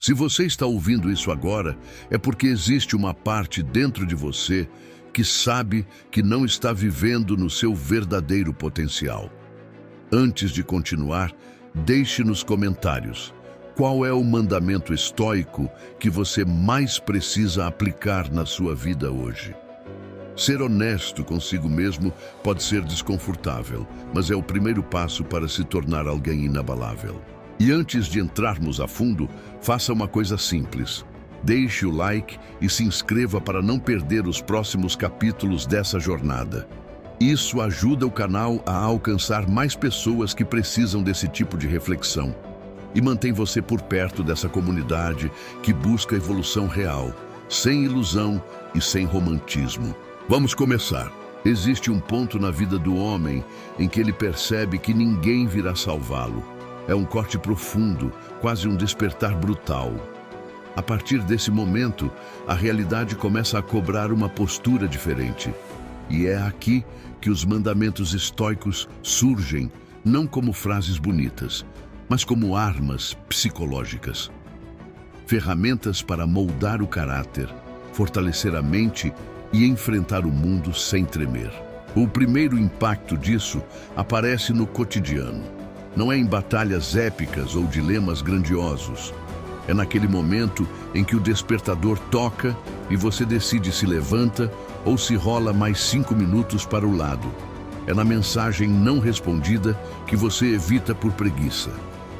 Se você está ouvindo isso agora, é porque existe uma parte dentro de você que sabe que não está vivendo no seu verdadeiro potencial. Antes de continuar, deixe nos comentários qual é o mandamento estoico que você mais precisa aplicar na sua vida hoje. Ser honesto consigo mesmo pode ser desconfortável, mas é o primeiro passo para se tornar alguém inabalável. E antes de entrarmos a fundo, faça uma coisa simples. Deixe o like e se inscreva para não perder os próximos capítulos dessa jornada. Isso ajuda o canal a alcançar mais pessoas que precisam desse tipo de reflexão e mantém você por perto dessa comunidade que busca evolução real, sem ilusão e sem romantismo. Vamos começar. Existe um ponto na vida do homem em que ele percebe que ninguém virá salvá-lo. É um corte profundo, quase um despertar brutal. A partir desse momento, a realidade começa a cobrar uma postura diferente. E é aqui que os mandamentos estoicos surgem, não como frases bonitas, mas como armas psicológicas. Ferramentas para moldar o caráter, fortalecer a mente e enfrentar o mundo sem tremer. O primeiro impacto disso aparece no cotidiano. Não é em batalhas épicas ou dilemas grandiosos. É naquele momento em que o despertador toca e você decide se levanta ou se rola mais 5 minutos para o lado. É na mensagem não respondida que você evita por preguiça.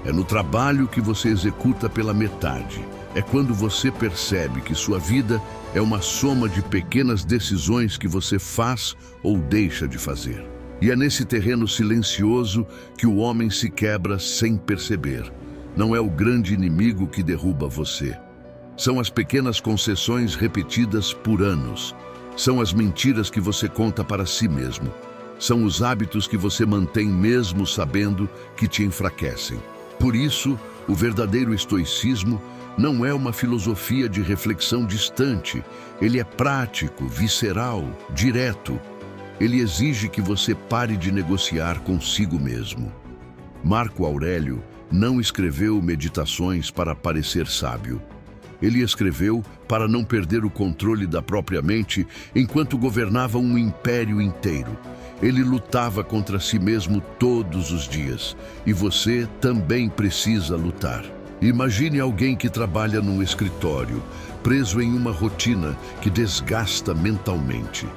É no trabalho que você executa pela metade. É quando você percebe que sua vida é uma soma de pequenas decisões que você faz ou deixa de fazer. E é nesse terreno silencioso que o homem se quebra sem perceber. Não é o grande inimigo que derruba você. São as pequenas concessões repetidas por anos. São as mentiras que você conta para si mesmo. São os hábitos que você mantém mesmo sabendo que te enfraquecem. Por isso, o verdadeiro estoicismo não é uma filosofia de reflexão distante. Ele é prático, visceral, direto. Ele exige que você pare de negociar consigo mesmo. Marco Aurélio não escreveu meditações para parecer sábio. Ele escreveu para não perder o controle da própria mente enquanto governava um império inteiro. Ele lutava contra si mesmo todos os dias. E você também precisa lutar. Imagine alguém que trabalha num escritório, preso em uma rotina que desgasta mentalmente.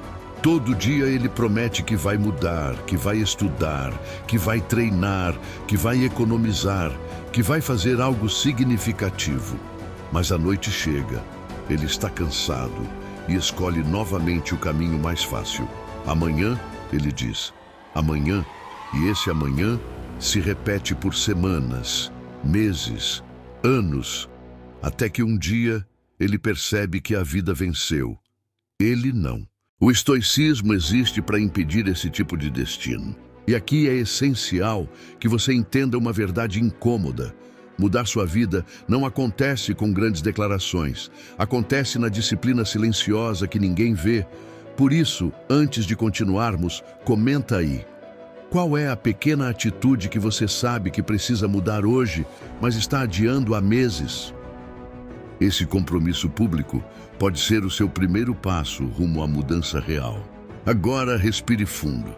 Todo dia ele promete que vai mudar, que vai estudar, que vai treinar, que vai economizar, que vai fazer algo significativo. Mas a noite chega, ele está cansado e escolhe novamente o caminho mais fácil. Amanhã, ele diz, amanhã, e esse amanhã se repete por semanas, meses, anos, até que um dia ele percebe que a vida venceu. Ele não. O estoicismo existe para impedir esse tipo de destino. E aqui é essencial que você entenda uma verdade incômoda. Mudar sua vida não acontece com grandes declarações. Acontece na disciplina silenciosa que ninguém vê. Por isso, antes de continuarmos, comenta aí. Qual é a pequena atitude que você sabe que precisa mudar hoje, mas está adiando há meses? Esse compromisso público pode ser o seu primeiro passo rumo à mudança real. Agora respire fundo,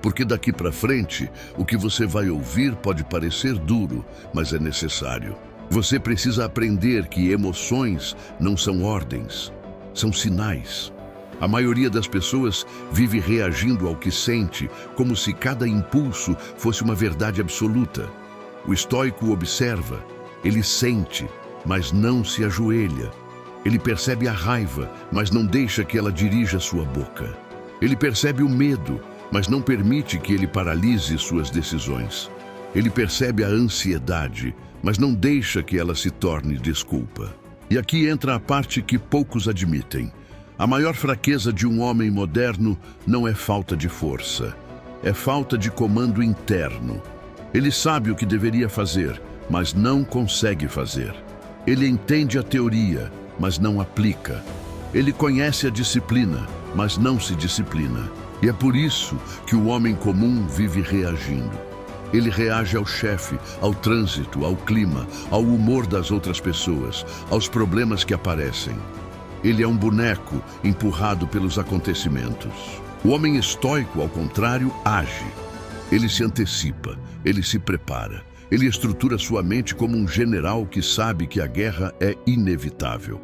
porque daqui para frente o que você vai ouvir pode parecer duro, mas é necessário. Você precisa aprender que emoções não são ordens, são sinais. A maioria das pessoas vive reagindo ao que sente, como se cada impulso fosse uma verdade absoluta. O estoico observa, ele sente, mas não se ajoelha. Ele percebe a raiva, mas não deixa que ela dirija sua boca. Ele percebe o medo, mas não permite que ele paralise suas decisões. Ele percebe a ansiedade, mas não deixa que ela se torne desculpa. E aqui entra a parte que poucos admitem. A maior fraqueza de um homem moderno não é falta de força, é falta de comando interno. Ele sabe o que deveria fazer, mas não consegue fazer. Ele entende a teoria, mas não aplica. Ele conhece a disciplina, mas não se disciplina. E é por isso que o homem comum vive reagindo. Ele reage ao chefe, ao trânsito, ao clima, ao humor das outras pessoas, aos problemas que aparecem. Ele é um boneco empurrado pelos acontecimentos. O homem estoico, ao contrário, age. Ele se antecipa, ele se prepara. Ele estrutura sua mente como um general que sabe que a guerra é inevitável.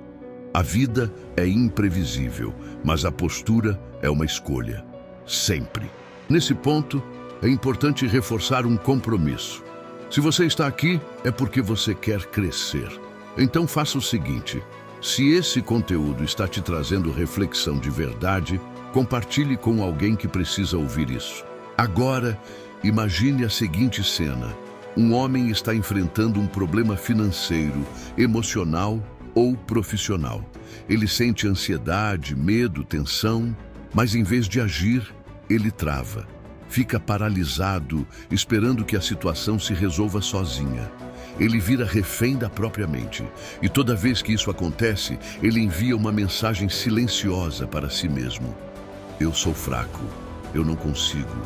A vida é imprevisível, mas a postura é uma escolha. Sempre. Nesse ponto, é importante reforçar um compromisso. Se você está aqui, é porque você quer crescer. Então faça o seguinte: se esse conteúdo está te trazendo reflexão de verdade, compartilhe com alguém que precisa ouvir isso. Agora, imagine a seguinte cena. Um homem está enfrentando um problema financeiro, emocional ou profissional. Ele sente ansiedade, medo, tensão, mas em vez de agir, ele trava. Fica paralisado, esperando que a situação se resolva sozinha. Ele vira refém da própria mente. E toda vez que isso acontece, ele envia uma mensagem silenciosa para si mesmo. Eu sou fraco, eu não consigo,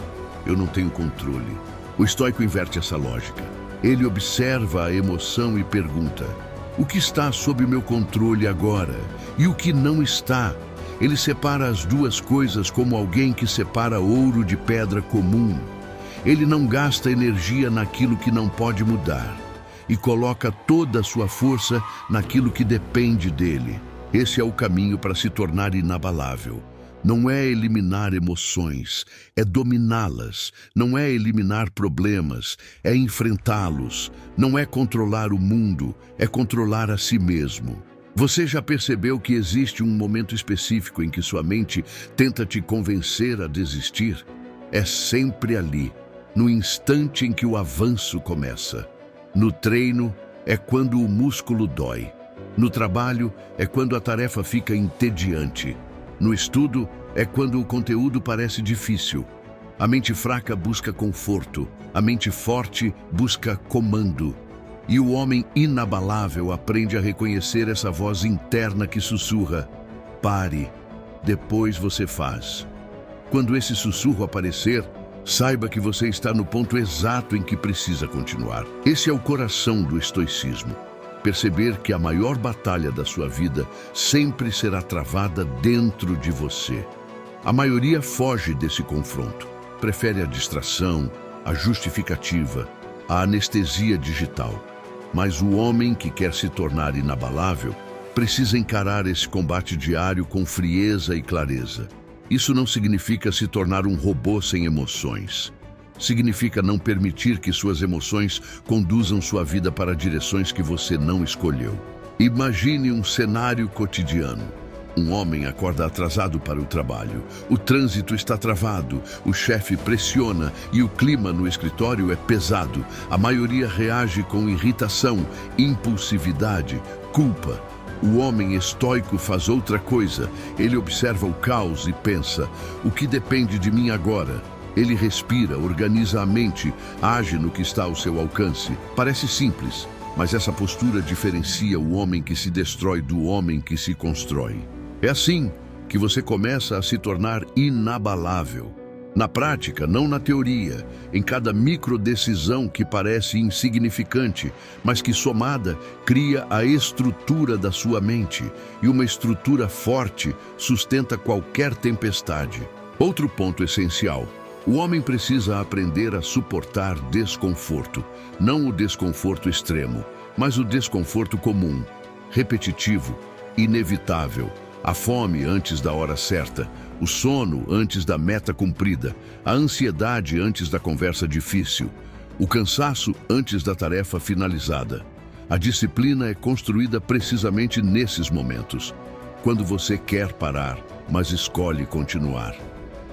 eu não tenho controle. O estoico inverte essa lógica. Ele observa a emoção e pergunta: o que está sob meu controle agora? E o que não está? Ele separa as duas coisas como alguém que separa ouro de pedra comum. Ele não gasta energia naquilo que não pode mudar e coloca toda a sua força naquilo que depende dele. Esse é o caminho para se tornar inabalável. Não é eliminar emoções, é dominá-las. Não é eliminar problemas, é enfrentá-los. Não é controlar o mundo, é controlar a si mesmo. Você já percebeu que existe um momento específico em que sua mente tenta te convencer a desistir? É sempre ali, no instante em que o avanço começa. No treino, é quando o músculo dói. No trabalho, é quando a tarefa fica entediante. No estudo, é quando o conteúdo parece difícil. A mente fraca busca conforto, a mente forte busca comando. E o homem inabalável aprende a reconhecer essa voz interna que sussurra: pare, depois você faz. Quando esse sussurro aparecer, saiba que você está no ponto exato em que precisa continuar. Esse é o coração do estoicismo. Perceber que a maior batalha da sua vida sempre será travada dentro de você. A maioria foge desse confronto. Prefere a distração, a justificativa, a anestesia digital. Mas o homem que quer se tornar inabalável precisa encarar esse combate diário com frieza e clareza. Isso não significa se tornar um robô sem emoções. Significa não permitir que suas emoções conduzam sua vida para direções que você não escolheu. Imagine um cenário cotidiano. Um homem acorda atrasado para o trabalho. O trânsito está travado, o chefe pressiona e o clima no escritório é pesado. A maioria reage com irritação, impulsividade, culpa. O homem estoico faz outra coisa. Ele observa o caos e pensa: o que depende de mim agora? Ele respira, organiza a mente, age no que está ao seu alcance. Parece simples, mas essa postura diferencia o homem que se destrói do homem que se constrói. É assim que você começa a se tornar inabalável. Na prática, não na teoria, em cada microdecisão que parece insignificante, mas que somada cria a estrutura da sua mente, e uma estrutura forte sustenta qualquer tempestade. Outro ponto essencial: o homem precisa aprender a suportar desconforto, não o desconforto extremo, mas o desconforto comum, repetitivo, inevitável. A fome antes da hora certa, o sono antes da meta cumprida, a ansiedade antes da conversa difícil, o cansaço antes da tarefa finalizada. A disciplina é construída precisamente nesses momentos, quando você quer parar, mas escolhe continuar.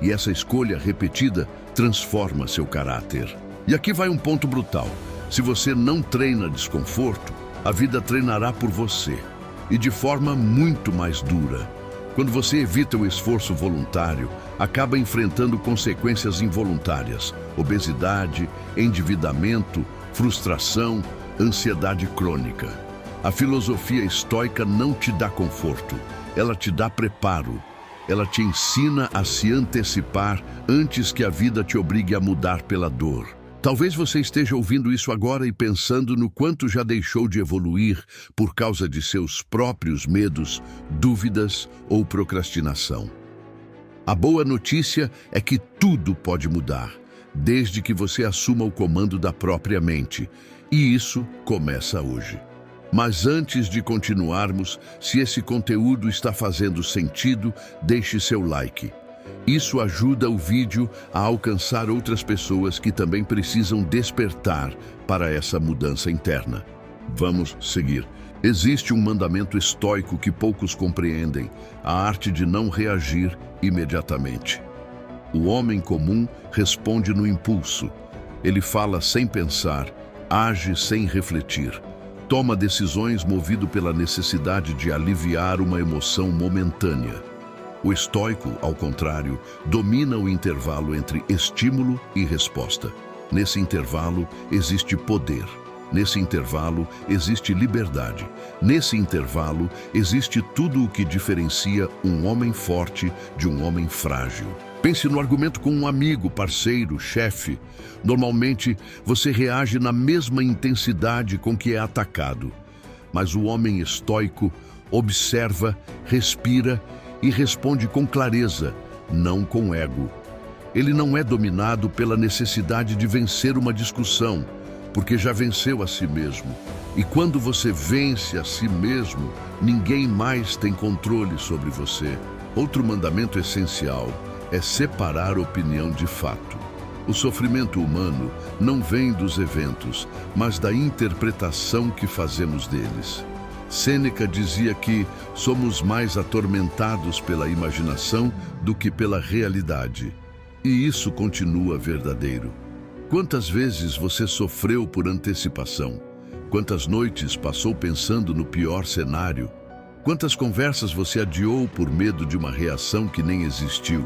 E essa escolha repetida transforma seu caráter. E aqui vai um ponto brutal: se você não treina desconforto, a vida treinará por você. E de forma muito mais dura. Quando você evita o esforço voluntário, acaba enfrentando consequências involuntárias: obesidade, endividamento, frustração, ansiedade crônica. A filosofia estoica não te dá conforto, ela te dá preparo. Ela te ensina a se antecipar antes que a vida te obrigue a mudar pela dor. Talvez você esteja ouvindo isso agora e pensando no quanto já deixou de evoluir por causa de seus próprios medos, dúvidas ou procrastinação. A boa notícia é que tudo pode mudar, desde que você assuma o comando da própria mente. E isso começa hoje. Mas antes de continuarmos, se esse conteúdo está fazendo sentido, deixe seu like. Isso ajuda o vídeo a alcançar outras pessoas que também precisam despertar para essa mudança interna. Vamos seguir. Existe um mandamento estoico que poucos compreendem, a arte de não reagir imediatamente. O homem comum responde no impulso. Ele fala sem pensar, age sem refletir. Toma decisões movido pela necessidade de aliviar uma emoção momentânea. O estoico, ao contrário, domina o intervalo entre estímulo e resposta. Nesse intervalo existe poder. Nesse intervalo existe liberdade. Nesse intervalo existe tudo o que diferencia um homem forte de um homem frágil. Pense no argumento com um amigo, parceiro, chefe. Normalmente, você reage na mesma intensidade com que é atacado. Mas o homem estoico observa, respira e responde com clareza, não com ego. Ele não é dominado pela necessidade de vencer uma discussão, porque já venceu a si mesmo. E quando você vence a si mesmo, ninguém mais tem controle sobre você. Outro mandamento essencial é separar opinião de fato. O sofrimento humano não vem dos eventos, mas da interpretação que fazemos deles. Sêneca dizia que somos mais atormentados pela imaginação do que pela realidade. E isso continua verdadeiro. Quantas vezes você sofreu por antecipação? Quantas noites passou pensando no pior cenário? Quantas conversas você adiou por medo de uma reação que nem existiu?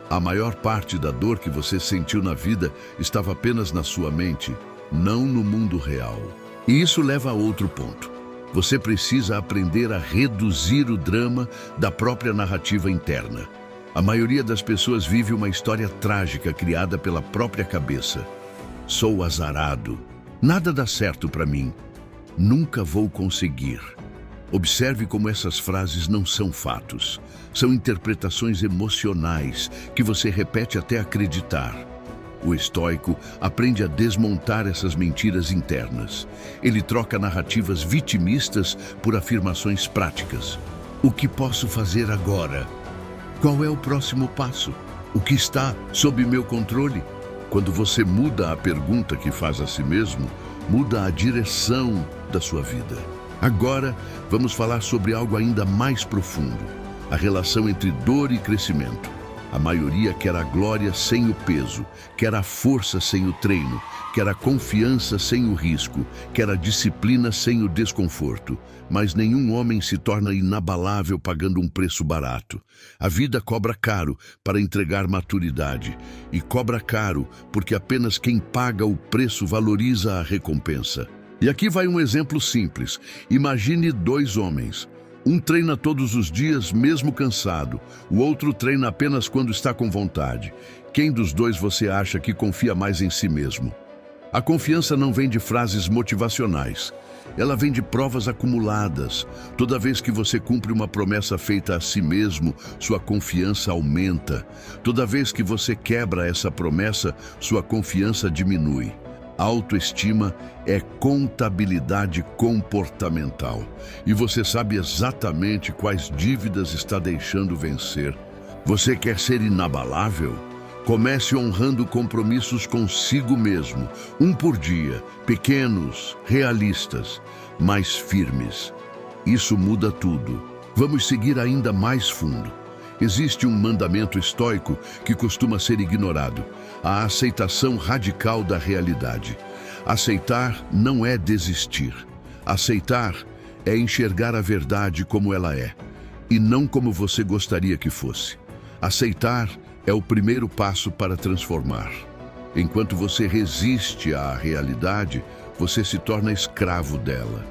A maior parte da dor que você sentiu na vida estava apenas na sua mente, não no mundo real. E isso leva a outro ponto. Você precisa aprender a reduzir o drama da própria narrativa interna. A maioria das pessoas vive uma história trágica criada pela própria cabeça. Sou azarado. Nada dá certo para mim. Nunca vou conseguir. Observe como essas frases não são fatos. São interpretações emocionais que você repete até acreditar. O estoico aprende a desmontar essas mentiras internas. Ele troca narrativas vitimistas por afirmações práticas. O que posso fazer agora? Qual é o próximo passo? O que está sob meu controle? Quando você muda a pergunta que faz a si mesmo, muda a direção da sua vida. Agora, vamos falar sobre algo ainda mais profundo: a relação entre dor e crescimento. A maioria quer a glória sem o peso, quer a força sem o treino, quer a confiança sem o risco, quer a disciplina sem o desconforto. Mas nenhum homem se torna inabalável pagando um preço barato. A vida cobra caro para entregar maturidade, e cobra caro porque apenas quem paga o preço valoriza a recompensa. E aqui vai um exemplo simples. Imagine dois homens. Um treina todos os dias, mesmo cansado. O outro treina apenas quando está com vontade. Quem dos dois você acha que confia mais em si mesmo? A confiança não vem de frases motivacionais. Ela vem de provas acumuladas. Toda vez que você cumpre uma promessa feita a si mesmo, sua confiança aumenta. Toda vez que você quebra essa promessa, sua confiança diminui. Autoestima é contabilidade comportamental. E você sabe exatamente quais dívidas está deixando vencer. Você quer ser inabalável? Comece honrando compromissos consigo mesmo, um por dia, pequenos, realistas, mas firmes. Isso muda tudo. Vamos seguir ainda mais fundo. Existe um mandamento estoico que costuma ser ignorado: a aceitação radical da realidade. Aceitar não é desistir. Aceitar é enxergar a verdade como ela é, e não como você gostaria que fosse. Aceitar é o primeiro passo para transformar. Enquanto você resiste à realidade, você se torna escravo dela.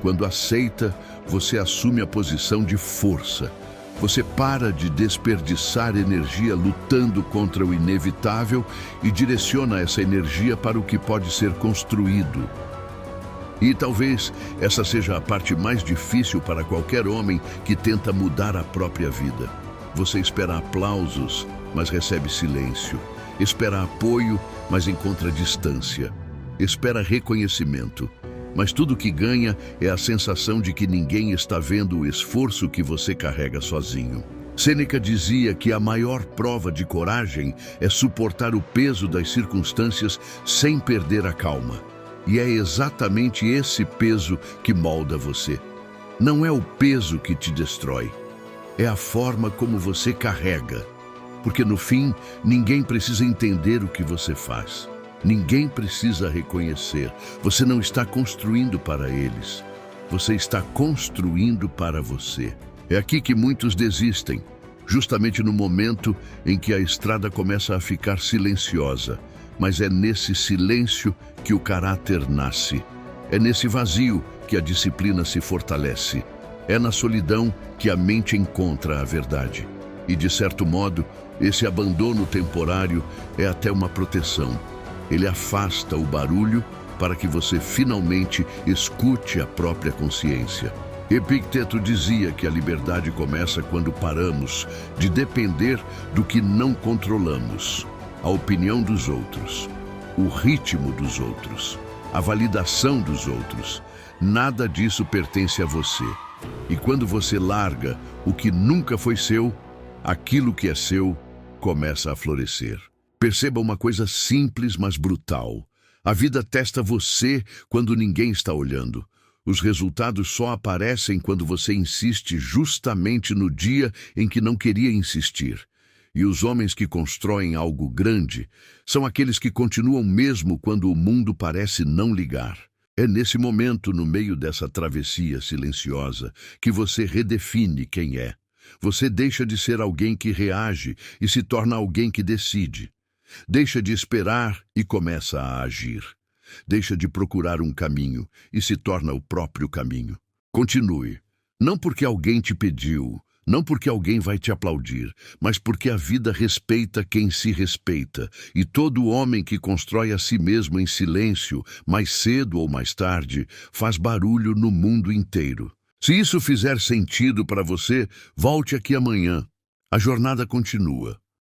Quando aceita, você assume a posição de força. Você para de desperdiçar energia lutando contra o inevitável e direciona essa energia para o que pode ser construído. E talvez essa seja a parte mais difícil para qualquer homem que tenta mudar a própria vida. Você espera aplausos, mas recebe silêncio. Espera apoio, mas encontra distância. Espera reconhecimento, mas tudo que ganha é a sensação de que ninguém está vendo o esforço que você carrega sozinho. Sêneca dizia que a maior prova de coragem é suportar o peso das circunstâncias sem perder a calma. E é exatamente esse peso que molda você. Não é o peso que te destrói, é a forma como você carrega. Porque no fim, ninguém precisa entender o que você faz. Ninguém precisa reconhecer. Você não está construindo para eles. Você está construindo para você. É aqui que muitos desistem, justamente no momento em que a estrada começa a ficar silenciosa. Mas é nesse silêncio que o caráter nasce. É nesse vazio que a disciplina se fortalece. É na solidão que a mente encontra a verdade. E, de certo modo, esse abandono temporário é até uma proteção. Ele afasta o barulho para que você finalmente escute a própria consciência. Epicteto dizia que a liberdade começa quando paramos de depender do que não controlamos. A opinião dos outros, o ritmo dos outros, a validação dos outros. Nada disso pertence a você. E quando você larga o que nunca foi seu, aquilo que é seu começa a florescer. Perceba uma coisa simples, mas brutal. A vida testa você quando ninguém está olhando. Os resultados só aparecem quando você insiste justamente no dia em que não queria insistir. E os homens que constroem algo grande são aqueles que continuam mesmo quando o mundo parece não ligar. É nesse momento, no meio dessa travessia silenciosa, que você redefine quem é. Você deixa de ser alguém que reage e se torna alguém que decide. Deixa de esperar e começa a agir. Deixa de procurar um caminho e se torna o próprio caminho. Continue. Não porque alguém te pediu, não porque alguém vai te aplaudir, mas porque a vida respeita quem se respeita. E todo homem que constrói a si mesmo em silêncio, mais cedo ou mais tarde, faz barulho no mundo inteiro. Se isso fizer sentido para você, volte aqui amanhã. A jornada continua.